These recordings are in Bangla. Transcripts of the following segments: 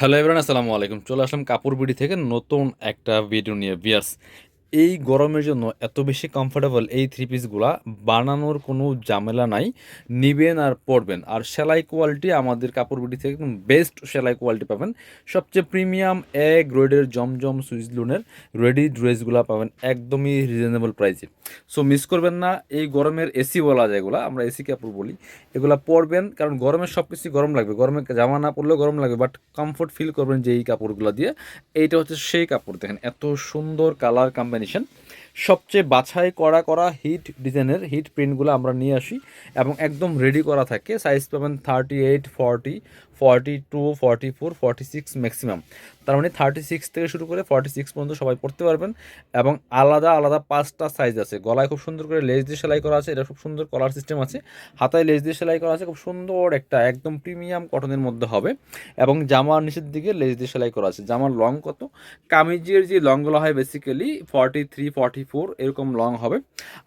হ্যালো এভরিওয়ান, আসসালামু আলাইকুম। চলে আসলাম কাপড় বিডি থেকে নতুন একটা ভিডিও নিয়ে। ভিউয়ার্স, এই গরমের জন্য এত বেশি কমফোর্টেবল এই থ্রি পিসগুলা, বানানোর কোনো ঝামেলা নাই। নিবেন আর পরবেন। আর সেলাই কোয়ালিটি আমাদের কাপড় বিডি থেকে একদম বেস্ট সেলাই কোয়ালিটি পাবেন। সবচেয়ে প্রিমিয়াম এ গ্রেডের জমজম সুইজলুনের রেডি ড্রেসগুলো পাবেন একদমই রিজনেবল প্রাইসে। সো মিস করবেন না। এই গরমের এসি বলা যায় এগুলা, আমরা এসি কাপড় বলি। এগুলা পরবেন কারণ গরমের সব কিছু গরম লাগবে, গরমে জামা না পরলেও গরম লাগবে, বাট কমফোর্ট ফিল করবেন যে এই কাপড়গুলো দিয়ে। এইটা হচ্ছে সেই কাপড়। দেখেন এত সুন্দর কালার কম্বিনেশন, সবচেয়ে বাছাই করা করা হিট ডিজাইনের হিট প্রিন্টগুলো আমরা নিয়ে আসি এবং একদম রেডি করা থাকে। সাইজ পাবেন 38, 40, 42, 44, 46 ম্যাক্সিমাম। তার মানে 36 থেকে শুরু করে 46 পর্যন্ত সবাই পড়তে পারবেন। এবং আলাদা আলাদা 5টা সাইজ আছে। গলায় খুব সুন্দর করে লেস দিয়ে সেলাই করা আছে, এটা খুব সুন্দর কলার সিস্টেম আছে। হাতায় লেস দিয়ে সেলাই করা আছে, খুব সুন্দর একটা একদম প্রিমিয়াম কটনের মধ্যে হবে। এবং জামার নিচের দিকে লেস দিয়ে সেলাই করা আছে। জামার লং কত, কামিজের যে লংগুলো হয় বেসিক্যালি 43, 44 এরকম লং হবে।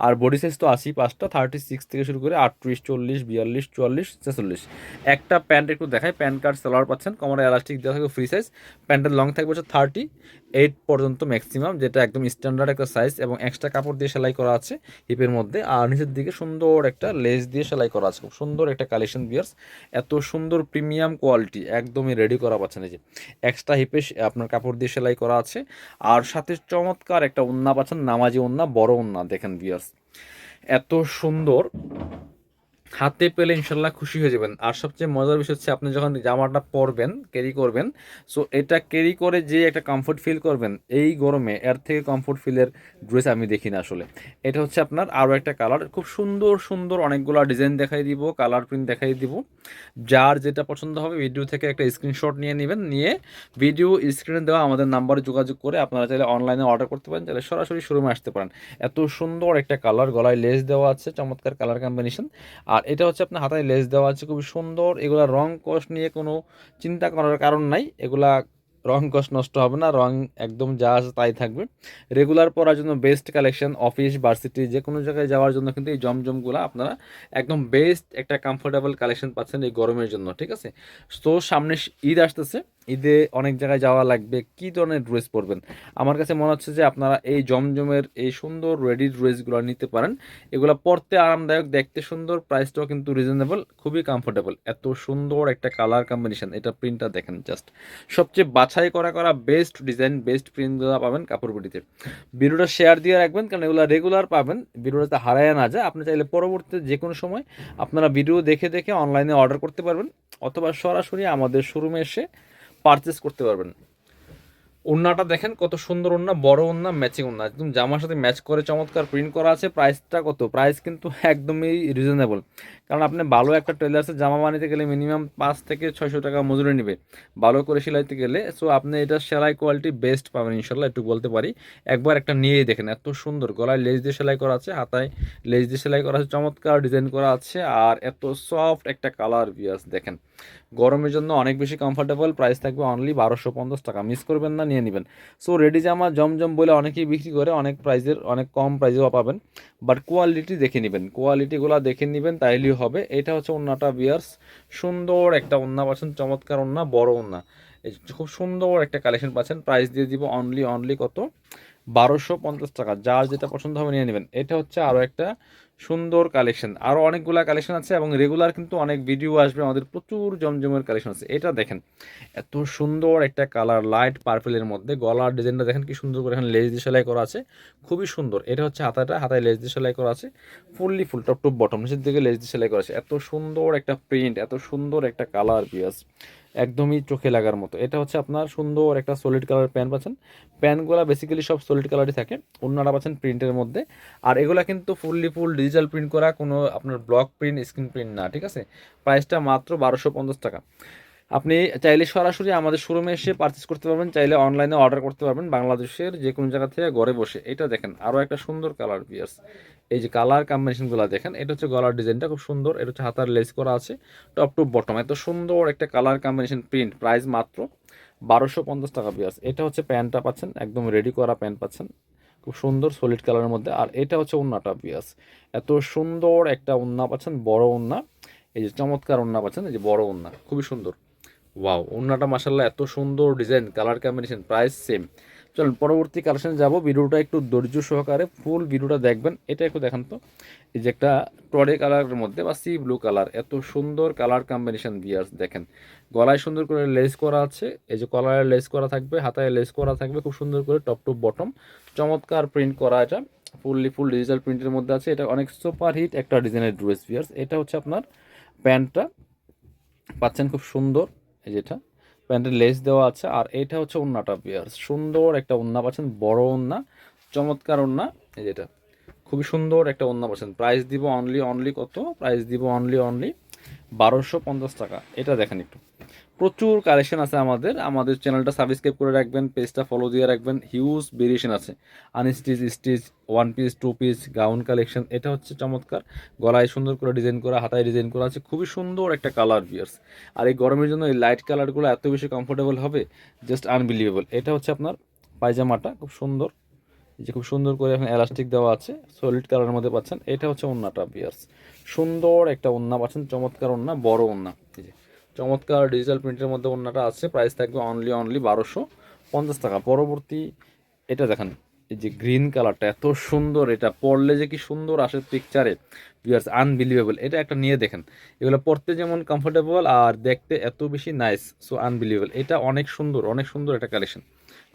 আর বডি সাইজ তো আছেই 5টা, 36 থেকে শুরু করে 38, 40, 42, 44, 46। একটা প্যান্ট একটু দেখায়, প্যান্ট কার্ড সালোয়ার পাচ্ছেন, কোমরে এলাস্টিক দেওয়া থাকবে, ফ্রি সাইজ। প্যান্টের লং থাকবে হচ্ছে 38 পর্যন্ত ম্যাক্সিমাম, যেটা একদম স্ট্যান্ডার্ড একটা সাইজ। এবং এক্সট্রা কাপড় দিয়ে সেলাই করা আছে হিপের মধ্যে। আর নিচের দিকে সুন্দর একটা লেস দিয়ে সেলাই করা আছে। খুব সুন্দর একটা কালেকশন বিয়ার্স। এত সুন্দর প্রিমিয়াম কোয়ালিটি একদমই রেডি করা পাচ্ছেন। এই যে এক্সট্রা হিপে আপনার কাপড় দিয়ে সেলাই করা আছে। আর সাথে চমৎকার একটা ওন্না পাচ্ছেন, নামাজি ওন্না, বড় ওন্না। দেখেন বিয়ার্স, এত সুন্দর, হাতে পেলে ইনশাল্লাহ খুশি হয়ে যাবেন। আর সবচেয়ে মজার বিষয় হচ্ছে আপনি যখন জামাটা পরবেন, ক্যারি করবেন, সো এটা ক্যারি করে যে একটা কমফোর্ট ফিল করবেন এই গরমে, এর থেকে কমফোর্ট ফিলের ড্রেস আমি দেখি না আসলে। এটা হচ্ছে আপনার আরও একটা কালার, খুব সুন্দর সুন্দর অনেকগুলো ডিজাইন দেখাই দিব, কালার প্রিন্ট দেখাই দিব। যার যেটা পছন্দ হবে ভিডিও থেকে একটা স্ক্রিনশট নিয়ে নেবেন, নিয়ে ভিডিও স্ক্রিনে দেওয়া আমাদের নাম্বারে যোগাযোগ করে আপনারা চাইলে অনলাইনে অর্ডার করতে পারেন, চাইলে সরাসরি শোরুমে আসতে পারেন। এত সুন্দর একটা কালার, গলায় লেস দেওয়া আছে, চমৎকার কালার কম্বিনেশন। আর এটা হচ্ছে আপনার হাতায় লেস দেওয়া আছে, খুবই সুন্দর। এগুলা রং কস নিয়ে কোনো চিন্তা করার কারণ নাই। এগুলা রং কস নষ্ট হবে না, রং একদম যা আছে তাই থাকবে। রেগুলার পরার জন্য বেস্ট কালেকশন। অফিস, ভার্সিটি, যে কোনো জায়গায় যাওয়ার জন্য কিন্তু এই জমজমগুলো আপনারা একদম বেস্ট একটা কমফোর্টেবল কালেকশন পাচ্ছেন এই গরমের জন্য, ঠিক আছে? তো সামনে ঈদ আসতেছে, ঈদে অনেক জায়গায় যাওয়া লাগবে, কি ধরনের ড্রেস পরবেন? আমার কাছে মনে হচ্ছে যে আপনারা এই জমজমের এই সুন্দর রেডি ড্রেসগুলো নিতে পারেন। এগুলো পরতে আরামদায়ক, দেখতে সুন্দর, প্রাইসটাও কিন্তু রিজনেবল, খুবই কমফোর্টেবল। এত সুন্দর একটা কালার কম্বিনেশন, এটা প্রিন্টটা দেখেন জাস্ট। সবচেয়ে বাছাই করা করা বেস্ট ডিজাইন, বেস্ট প্রিন্টগুলো পাবেন কাপড় বিডিতে। ভিডিওটা শেয়ার দিয়ে রাখবেন কারণ এগুলো রেগুলার পাবেন, ভিডিওটাতে হারায় না যায়। আপনি চাইলে পরবর্তীতে যে কোনো সময় আপনারা ভিডিও দেখে দেখে অনলাইনে অর্ডার করতে পারবেন, অথবা সরাসরি আমাদের শোরুমে এসে পারচেস করতে পারবেন। ওড়নাটা দেখেন কত সুন্দর ওড়না, বড় ওড়না, ম্যাচিং ওড়না, একদম জামার সাথে ম্যাচ করে চমৎকার প্রিন্ট করা আছে। প্রাইসটা কত? প্রাইস কিন্তু একদমই রিজনেবল। কারণ আপনি ভালো একটা টেলার্সের জামা বানাতে গেলে মিনিমাম 500 থেকে 600 টাকা মজুরি নেবে ভালো করে সেলাইতে গেলে। সো আপনি এটা সেলাই কোয়ালিটি বেস্ট পাবেন ইনশাল্লাহ, একটু বলতে পারি। একবার একটা নিয়েই দেখেন, এত সুন্দর। গলায় লেস দিয়ে সেলাই করা আছে, হাতায় লেস দিয়ে সেলাই করা আছে, চমৎকার ডিজাইন করা আছে। আর এত সফট একটা কালার বিয়াস দেখেন, গরমের জন্য অনেক বেশি কমফোর্টেবল। প্রাইস থাকবে অনলি 1250 টাকা, মিস করবেন না, নিয়ে নেবেন। সো রেডি জামা জমজম বলে অনেকেই বিক্রি করে, অনেক প্রাইজের, অনেক কম প্রাইজেও পাবেন, বাট কোয়ালিটি দেখে নেবেন, কোয়ালিটিগুলো দেখে নেবেন, তাইলেই হবে। এটা হচ্ছে ওন্নাটা বিয়ার্স, সুন্দর একটা ওন্না পাচ্ছেন, চমৎকার ওন্না, বড় ওন্না। এই খুব সুন্দর একটা কালেকশন পাচ্ছেন। প্রাইস দিয়ে দিব অনলি অনলি কত? 1250 টাকা। যার যেটা পছন্দ হবে নিয়ে নেবেন। এটা হচ্ছে আরও একটা সুন্দর কালেকশন। আরও অনেকগুলা কালেকশন আছে এবং রেগুলার কিন্তু অনেক ভিডিও আসবে, আমাদের প্রচুর জমজমের কালেকশন আছে। এটা দেখেন, এত সুন্দর একটা কালার, লাইট পার্পেলের মধ্যে। গলার ডিজাইনটা দেখেন কি সুন্দর করে, এখানে লেস দিয়ে সেলাই করা আছে, খুবই সুন্দর। এটা হচ্ছে হাতাটা, হাতায় লেস দিয়ে সেলাই করা আছে, fully full top to bottom, নিচের দিকে লেস দিয়ে সেলাই করা আছে। এত সুন্দর একটা প্রিন্ট, এত সুন্দর একটা কালার পিয়াস, একদমই চোখে লাগার মতো। এটা হচ্ছে আপনার সুন্দর একটা সলিড কালার প্যান্ট পাচ্ছেন। প্যান্টগুলো বেসিক্যালি সব সলিড কালারই থাকে। অন্যরা পাচ্ছেন প্রিন্টের মধ্যে। আর এগুলা কিন্তু ফুললি ফুল ডিজিটাল প্রিন্ট করা, কোনো আপনার ব্লক প্রিন্ট, স্ক্রিন প্রিন্ট না, ঠিক আছে? প্রাইসটা মাত্র 1250 টাকা। আপনি চাইলে সরাসরি আমাদের শোরুমে এসে পারচেস করতে পারবেন, চাইলে অনলাইনে অর্ডার করতে পারবেন বাংলাদেশের যে কোনো জায়গা থেকে ঘরে বসে। এটা দেখেন আরও একটা সুন্দর কালার পিয়ার্স। এই যে কালার কম্বিনেশনগুলো দেখেন, এটা হচ্ছে গলার ডিজাইনটা খুব সুন্দর, এটা হচ্ছে হাতার লেস করা আছে, টপ টু বটম, এত সুন্দর একটা কালার কম্বিনেশন প্রিন্ট। প্রাইস মাত্র 1250 টাকা পিয়ার্স। এটা হচ্ছে প্যান্টটা পাচ্ছেন, একদম রেডি করা প্যান্ট পাচ্ছেন, খুব সুন্দর সলিড কালারের মধ্যে। আর এটা হচ্ছে ওন্নাটা পিয়ার্স, এত সুন্দর একটা ওন্না পাচ্ছেন, বড় ওন্না। এই যে চমৎকার ওন্না পাচ্ছেন, এই যে বড় ওন্না, খুবই সুন্দর। ওয়াও, ওড়নাটা মাশাআল্লাহ এত সুন্দর design, colour combination, price same. চলুন পরবর্তী কালেকশন যাব। ভিডিওটা একটু ধৈর্য সহকারে ফুল ভিডিওটা দেখবেন। এটা একটু দেখান তো, এই যে একটা টরে কালারের মধ্যে বা সি ব্লু কালার, এত সুন্দর কালার কম্বিনেশন ভিউয়ার্স দেখেন। গলায় সুন্দর করে লেস করা আছে, এই যে কলারে লেস করা থাকবে, হাতায় লেস করা থাকবে খুব সুন্দর করে টপ টু বটম, চমৎকার প্রিন্ট করা। এটা ফুল ডিজিটাল প্রিন্টের মধ্যে আছে। এটা অনেক সুপার হিট একটা ডিজাইনের ড্রেস ভিউয়ার্স। এটা হচ্ছে আপনার প্যান্টটা পাচ্ছেন খুব সুন্দর, এই যেটা প্যান্টের লেস দেওয়া আছে। আর এইটা হচ্ছে ওড়নাটা ভিউয়ার্স, সুন্দর একটা ওড়না পাচ্ছেন, বড় ওড়না, চমৎকার ওড়না, এই যেটা খুবই সুন্দর একটা ওড়না পাচ্ছেন। প্রাইস দিব অনলি কত, প্রাইস দিব অনলি 1250 টাকা। এটা দেখেন একটু, প্রচুর কালেকশন আছে আমাদের চ্যানেলটা সাবস্ক্রাইব করে রাখবেন, পেজটা ফলো দিয়ে রাখবেন। হিউজ ভেরিয়েশন আছে, unstitch, stitch, one piece, two piece, gown collection. এটা হচ্ছে চমৎকার, গলায় সুন্দর করে ডিজাইন করা, হাতায় ডিজাইন করা আছে, খুবই সুন্দর একটা কালার ভিউয়ার্স। আর এই গরমের জন্য এই লাইট কালারগুলো এত বেশি কমফোর্টেবল হবে, জাস্ট আনবিলিভেবল। এটা হচ্ছে আপনার পায়জামাটা, খুব সুন্দর, এই যে খুব সুন্দর করে এখন এলাস্টিক দেওয়া আছে, সলিড কালারের মধ্যে পাচ্ছেন। এটা হচ্ছে ওড়নাটা ভিউয়ার্স, সুন্দর একটা ওড়না পাচ্ছেন, চমৎকার ওড়না, বড় ওড়না, এই যে চমৎকার ডিজিটাল প্রিন্টের মধ্যে ওড়নাটা আছে। প্রাইস থাকবে অনলি 1250 টাকা। পরবর্তী এটা দেখেন, এই যে গ্রিন কালারটা এত সুন্দর, এটা পরলে যে কি সুন্দর আসে পিকচারে ভিউয়ার্স, আনবিলিভেবল। এটা একটা নিয়ে দেখেন, এগুলো পরতে যেমন কমফোর্টেবল আর দেখতে এত বেশি নাইস, সো আনবিলিভেবল। এটা অনেক সুন্দর একটা কালেকশন।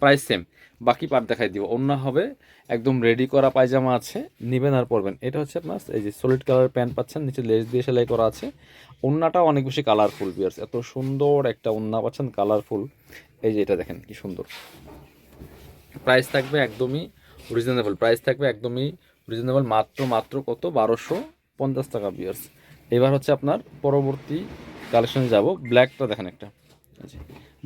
Price same. বাকি পার্ট দেখাই দিব। অন্য হবে একদম রেডি করা পায়জামা আছে, নেবেন আর পরবেন। এটা হচ্ছে আপনার এই যে সলিড কালারের প্যান্ট পাচ্ছেন, নিচে লেস দিয়ে সেলাই করা আছে। ওড়নাটাও অনেক বেশি কালারফুল ভিউয়ার্স, এত সুন্দর একটা ওড়না পাচ্ছেন কালারফুল। এই যে এটা দেখেন কি সুন্দর। প্রাইস থাকবে একদমই রিজনেবল, প্রাইস থাকবে একদমই রিজনেবল, মাত্র কত, 1250 টাকা ভিউয়ার্স। এবার হচ্ছে আপনার পরবর্তী কালেকশনে যাব। ব্ল্যাকটা দেখেন একটা,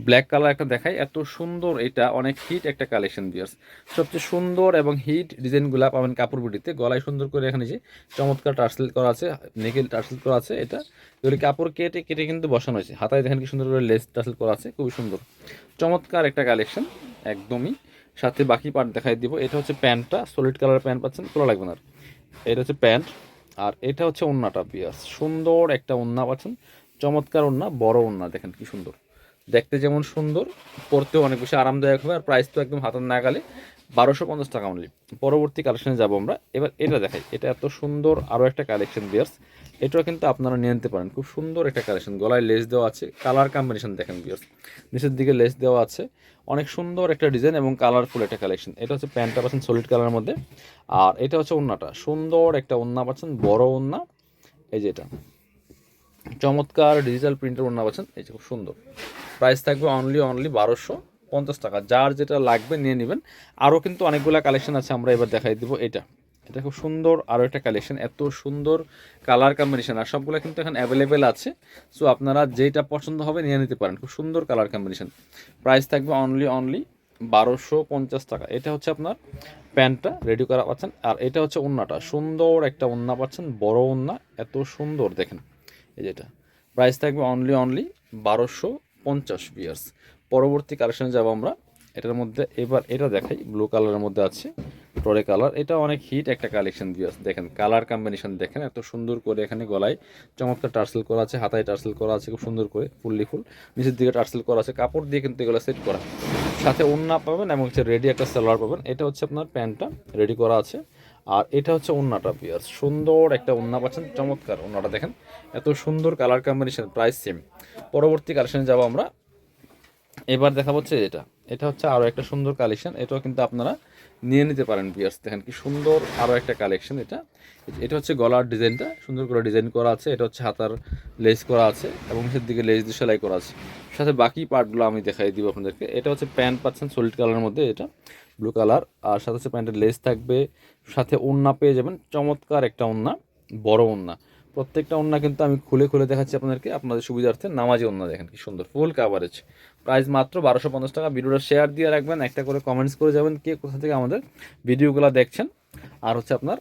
ব্ল্যাক কালার একটা দেখাই, এত সুন্দর। এটা অনেক হিট একটা কালেকশন ভিউয়ার্স, সবচেয়ে সুন্দর এবং হিট ডিজাইনগুলো পাবেন কাপড় বিটিতে। গলায় সুন্দর করে এখানে যে চমৎকার টার্সেল করা আছে, নেকেল টার্সেল করা আছে। এটা এগুলি কাপড় কেটে কেটে কিন্তু বসানো হয়েছে। হাতায় দেখেন কি সুন্দর করে লেস টার্সেল করা আছে, খুবই সুন্দর চমৎকার একটা কালেকশন একদমই। সাথে বাকি পার্ট দেখাই দিব। এটা হচ্ছে প্যান্টটা, সলিড কালারের প্যান্ট পাচ্ছেন, খোলা লাগবে না। এটা হচ্ছে প্যান্ট, আর এটা হচ্ছে ওড়নাটা ভিউয়ার্স, সুন্দর একটা ওড়না পাচ্ছেন, চমৎকার ওড়না, বড় ওড়না, দেখেন কি সুন্দর, দেখতে যেমন সুন্দর, পরতেও অনেক বেশি আরামদায়ক হবে। আর প্রাইস তো একদম হাতের নাগালে, 1250 টাকা অনলি। পরবর্তী কালেকশনে যাব আমরা। এবার এটা দেখাই, এটা এত সুন্দর আরও একটা কালেকশন ভিউয়ার্স, এটাও কিন্তু আপনারা নিয়ে নিতে পারেন। খুব সুন্দর একটা কালেকশন, গলায় লেস দেওয়া আছে, কালার কম্বিনেশন দেখেন ভিউয়ার্স, নিচের দিকে লেস দেওয়া আছে, অনেক সুন্দর একটা ডিজাইন এবং কালারফুল একটা কালেকশন। এটা হচ্ছে প্যান্টটা পাচ্ছেন সলিড কালারের মধ্যে, আর এটা হচ্ছে ওড়নাটা, সুন্দর একটা ওড়না পাচ্ছেন, বড় ওড়না, এই যে এটা চমৎকার ডিজিটাল প্রিন্টের ওড়না পাচ্ছেন, এই যে খুব সুন্দর। প্রাইস থাকবে অনলি 1250 টাকা। যার যেটা লাগবে নিয়ে নেবেন। আরও কিন্তু অনেকগুলো কালেকশন আছে, আমরা এবার দেখাই দিব। এটা এটা খুব সুন্দর আরও একটা কালেকশন, এত সুন্দর কালার কম্বিনেশন, আর সবগুলো কিন্তু এখন অ্যাভেলেবেল আছে। সো আপনারা যেটা পছন্দ হবে নিয়ে নিতে পারেন, খুব সুন্দর কালার কম্বিনেশন। প্রাইস থাকবে অনলি 1250 টাকা। এটা হচ্ছে আপনার প্যান্টটা রেডি করা পাচ্ছেন, আর এটা হচ্ছে ওড়নাটা, সুন্দর একটা ওড়না পাচ্ছেন, বড় ওড়না, এত সুন্দর দেখেন, এই যেটা প্রাইস থাকবে অনলি 1250 ভিউয়ার্স। পরবর্তী কালেকশনে যাব আমরা। এটার মধ্যে এবার এটা দেখাই, ব্লু কালারের মধ্যে আছে টরে কালার। এটা অনেক হিট একটা কালেকশন ভিউয়ার্স, দেখেন কালার কম্বিনেশন দেখেন, এত সুন্দর করে এখানে গলায় চমৎকার টার্সেল করা আছে, হাতায় টার্সেল করা আছে খুব সুন্দর করে, ফুল নিচের দিকে টার্সেল করা আছে, কাপড় দিয়ে কিন্তু এগুলো সেট করা। সাথে ওড়না পাবেন এবং হচ্ছে রেডি একটা সালোয়ার পাবেন। এটা হচ্ছে আপনার প্যান্টটা রেডি করা আছে, আর এটা হচ্ছে ওড়নাটা ভিউয়ার্স, সুন্দর একটা ওড়না পাচ্ছেন, চমৎকার ওড়নাটা দেখেন, এত সুন্দর কালার কম্বিনেশন, প্রাইস সেম। পরবর্তী কালেকশনে যাব আমরা। এবার দেখা হচ্ছে এটা, এটা হচ্ছে আরও একটা সুন্দর কালেকশন, এটাও কিন্তু আপনারা নিয়ে নিতে পারেন ভিউয়ার্স। দেখেন কি সুন্দর আরও একটা কালেকশন। এটা এটা হচ্ছে গলার ডিজাইনটা সুন্দর করে ডিজাইন করা আছে, এটা হচ্ছে হাতার লেস করা আছে এবং নিচের দিকে লেস দিয়ে সেলাই করা আছে। সাথে বাকি পার্টগুলো আমি দেখাই দিব আপনাদেরকে। এটা হচ্ছে প্যান্ট পাচ্ছেন সলিড কালারের মধ্যে, এটা ব্লু কালার, আর সাথে হচ্ছে প্যান্টের লেস থাকবে, সাথে ওড়না পেয়ে যাবেন, চমৎকার একটা ওড়না, বড় ওড়না। প্রত্যেকটা ওড়না কিন্তু আমি খুলে খুলে দেখাচ্ছি আপনাদেরকে আপনাদের সুবিধার্থে। নামাজি ওড়না দেখেন কি সুন্দর, ফুল কাভারেজ। প্রাইস মাত্র 1250 টাকা। ভিডিওটা শেয়ার দিয়ে রাখবেন, একটা করে কমেন্টস করে যাবেন কে কোথা থেকে আমাদের ভিডিওগুলো দেখছেন। আর হচ্ছে আপনার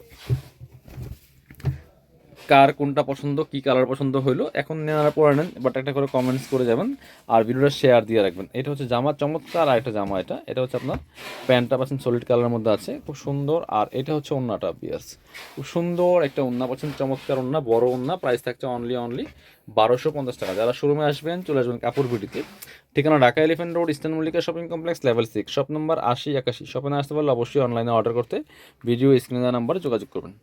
কার কোনটা পছন্দ, কী কালার পছন্দ হইলো, এখন নেওয়ার পরে নেন, বাট একটা করে কমেন্টস করে যাবেন আর ভিডিওটা শেয়ার দিয়ে রাখবেন। এটা হচ্ছে জামা চমৎকার, আর একটা জামা এটা হচ্ছে আপনার প্যান্টটা পাচ্ছেন সলিড কালারের মধ্যে আছে, খুব সুন্দর। আর এটা হচ্ছে ওড়নাটা বিয়ার্স, খুব সুন্দর একটা ওড়না পাচ্ছেন, চমৎকার ওড়না, বড় ওড়না। প্রাইস থাকছে অনলি 1250 টাকা। যারা শোরুমে আসবেন চলে আসবেন কাপড় বিডিতে, ঠিকানা Dhaka elephant road, eastern Mallika shopping complex, level 6, shop number 8081। শপে না আসতে পারলে অবশ্যই অনলাইনে অর্ডার করতে ভিডিও স্ক্রিনে দেওয়া নাম্বারে যোগাযোগ করবেন।